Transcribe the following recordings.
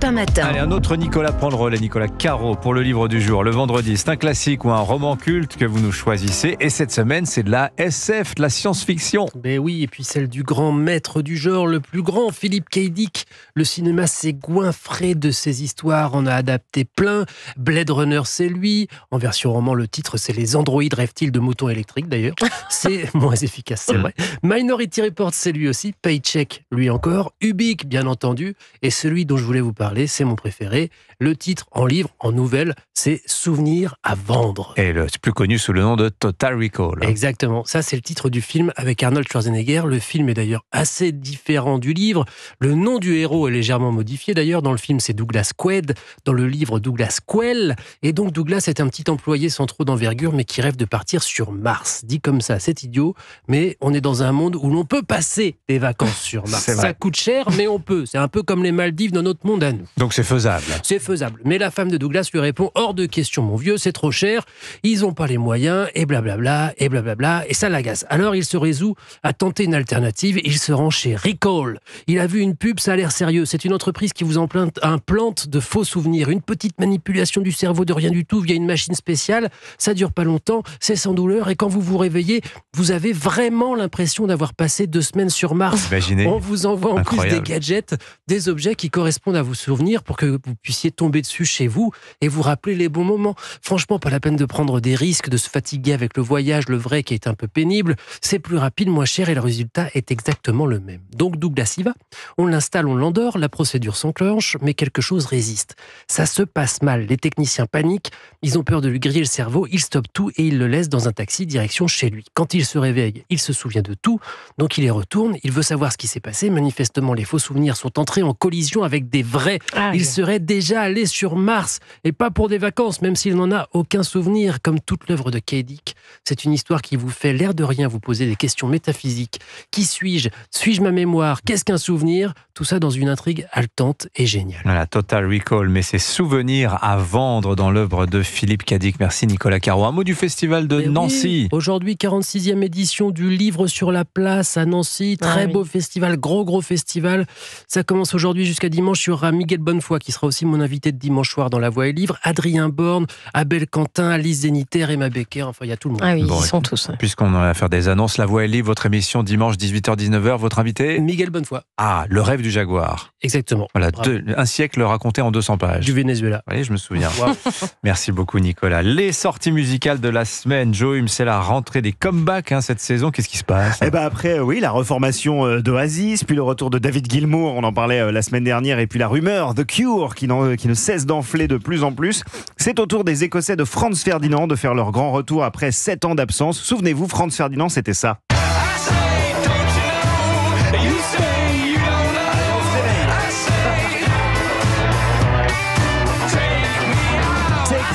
Europe 1 matin. Allez, un autre Nicolas prend le relais, Nicolas Caro, pour le livre du jour. Le vendredi, c'est un classique ou un roman culte que vous nous choisissez. Et cette semaine, c'est de la SF, de la science-fiction. Ben oui, et puis celle du grand maître du genre, le plus grand, Philip K. Dick. Le cinéma s'est goinfré de ses histoires, on a adapté plein. Blade Runner, c'est lui. En version roman, le titre, c'est Les androïdes rêvent-ils de moutons électriques, d'ailleurs. C'est moins efficace, c'est vrai. Minority Report, c'est lui aussi. Paycheck, lui encore. Ubik, bien entendu. Et celui dont je voulais vous parler, c'est mon préféré. Le titre en livre, en nouvelle, c'est Souvenirs à vendre. Et c'est plus connu sous le nom de Total Recall. Exactement. Ça, c'est le titre du film avec Arnold Schwarzenegger. Le film est d'ailleurs assez différent du livre. Le nom du héros est légèrement modifié. D'ailleurs, dans le film, c'est Douglas Quaid. Dans le livre, Douglas Quell. Et donc, Douglas est un petit employé sans trop d'envergure, mais qui rêve de partir sur Mars. Dit comme ça, c'est idiot. Mais on est dans un monde où l'on peut passer des vacances sur Mars. Ça coûte cher, mais on peut. C'est un peu comme les Maldives dans notre monde à nous. Donc c'est faisable. C'est faisable. Mais la femme de Douglas lui répond: hors de question, mon vieux, c'est trop cher. Ils n'ont pas les moyens, et blablabla, et blablabla. Et ça l'agace. Alors il se résout à tenter une alternative. Il se rend chez Recall. Il a vu une pub, ça a l'air sérieux. C'est une entreprise qui vous implante de faux souvenirs. Une petite manipulation du cerveau de rien du tout via une machine spéciale. Ça dure pas longtemps, c'est sans douleur. Et quand vous vous réveillez, vous avez vraiment l'impression d'avoir passé 2 semaines sur Mars. Imaginez. On vous envoie en plus des gadgets, des objets qui correspondent à vos souvenirs pour que vous puissiez tomber dessus chez vous et vous rappeler les bons moments. Franchement, pas la peine de prendre des risques, de se fatiguer avec le voyage, le vrai qui est un peu pénible. C'est plus rapide, moins cher et le résultat est exactement le même. Donc Douglas y va. On l'installe, on l'endort, la procédure s'enclenche, mais quelque chose résiste. Ça se passe mal. Les techniciens paniquent, ils ont peur de lui griller le cerveau, ils stoppent tout et ils le laissent dans un taxi direction chez lui. Quand il se réveille, il se souvient de tout, donc il y retourne, il veut savoir ce qui s'est passé. Manifestement, les faux souvenirs sont entrés en collision avec des vrais. Il serait déjà allé sur Mars, et pas pour des vacances, même s'il n'en a aucun souvenir. Comme toute l'œuvre de K. Dick, c'est une histoire qui vous fait l'air de rien vous poser des questions métaphysiques. Qui suis-je ? Suis-je ma mémoire ? Qu'est-ce qu'un souvenir ? Tout ça dans une intrigue haletante et géniale. Voilà, Total Recall, mais c'est souvenirs à vendre dans l'œuvre de Philip K. Dick. Merci Nicolas Caro. Un mot du festival de Nancy. Oui, aujourd'hui, 46e édition du Livre sur la Place à Nancy. Très beau festival, gros festival. Ça commence aujourd'hui jusqu'à dimanche. Il y aura Miguel Bonnefoy qui sera aussi mon invité de dimanche soir dans La Voix et Livre. Adrien Borne, Abel Quentin, Alice Zéniter, Emma Becker. Enfin, il y a tout le monde. Ah oui, ils sont tous. Puisqu'on a à faire des annonces, La Voix et Livre, votre émission dimanche 18h-19h. Votre invité ? Miguel Bonnefoy. Ah, Le rêve du jaguar. Exactement. Voilà, un siècle raconté en 200 pages. Du Venezuela. Oui, je me souviens. Wow. Merci beaucoup Nicolas. Les sorties musicales de la semaine, Joïm, c'est la rentrée des comebacks cette saison. Qu'est-ce qui se passe ? Après, la reformation d'Oasis, puis le retour de David Gilmour, on en parlait la semaine dernière, et puis la rumeur The Cure qui ne cesse d'enfler de plus en plus. C'est au tour des Écossais de Franz Ferdinand de faire leur grand retour après 7 ans d'absence. Souvenez-vous, Franz Ferdinand, c'était ça.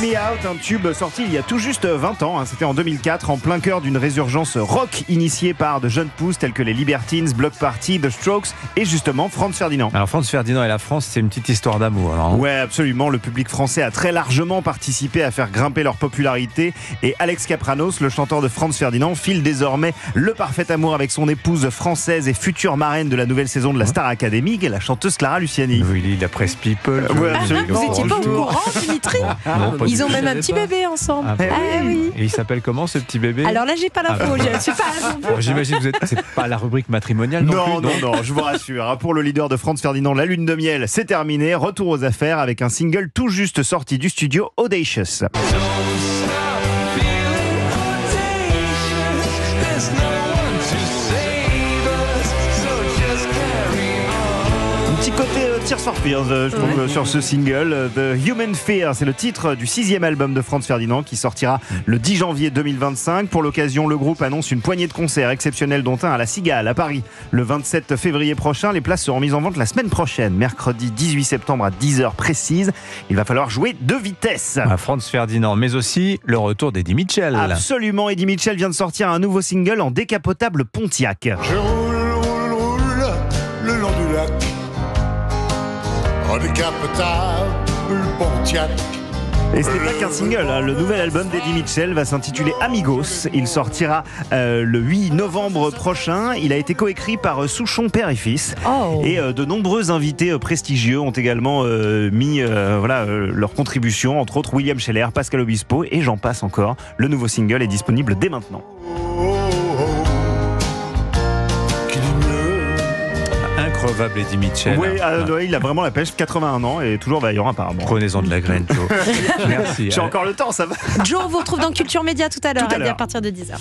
Me Out, un tube sorti il y a tout juste 20 ans, c'était en 2004, en plein cœur d'une résurgence rock initiée par de jeunes pousses tels que les Libertines, Bloc Party, The Strokes et justement Franz Ferdinand. Alors Franz Ferdinand et la France, c'est une petite histoire d'amour. Ouais, absolument, le public français a très largement participé à faire grimper leur popularité et Alex Kapranos, le chanteur de Franz Ferdinand, file désormais le parfait amour avec son épouse française et future marraine de la nouvelle saison de la Star Academy, la chanteuse Clara Luciani. Oui, la presse People. Vous étiez pas au courant, Dimitri ? Ils ont même un petit bébé ensemble. Oui. Et il s'appelle comment ce petit bébé ? Alors là, j'ai pas l'info, je suis pas là. J'imagine que c'est pas la rubrique matrimoniale non plus. Non, je vous rassure. Pour le leader de Franz Ferdinand, la lune de miel, c'est terminé. Retour aux affaires avec un single tout juste sorti du studio, Audacious. Petit côté Tears for Fears, je trouve, sur ce single. The Human Fear, c'est le titre du 6e album de Franz Ferdinand qui sortira le 10 janvier 2025. Pour l'occasion, le groupe annonce une poignée de concerts exceptionnels, dont un à la Cigale, à Paris, le 27 février prochain. Les places seront mises en vente la semaine prochaine, mercredi 18 septembre à 10h précise. Il va falloir jouer de vitesse. Franz Ferdinand, mais aussi le retour d'Eddie Mitchell. Absolument, Eddie Mitchell vient de sortir un nouveau single en décapotable Pontiac. Je roule le long du lac, en décapotable Pontiac. Et ce n'est pas qu'un single, hein. Le nouvel album d'Eddie Mitchell va s'intituler Amigos. Il sortira le 8 novembre prochain. Il a été coécrit par Souchon père et fils. Oh. Et de nombreux invités prestigieux ont également mis leur contribution, entre autres William Scheller, Pascal Obispo et j'en passe encore. Le nouveau single est disponible dès maintenant. Increvable Eddie Mitchell. Oui, il a vraiment la pêche, 81 ans et toujours vaillant apparemment. Prenez-en de la graine, Joe. Merci. J'ai encore le temps, ça va. Joe, on vous retrouve dans Culture Média tout à l'heure, Tout à l'heure. à partir de 10h.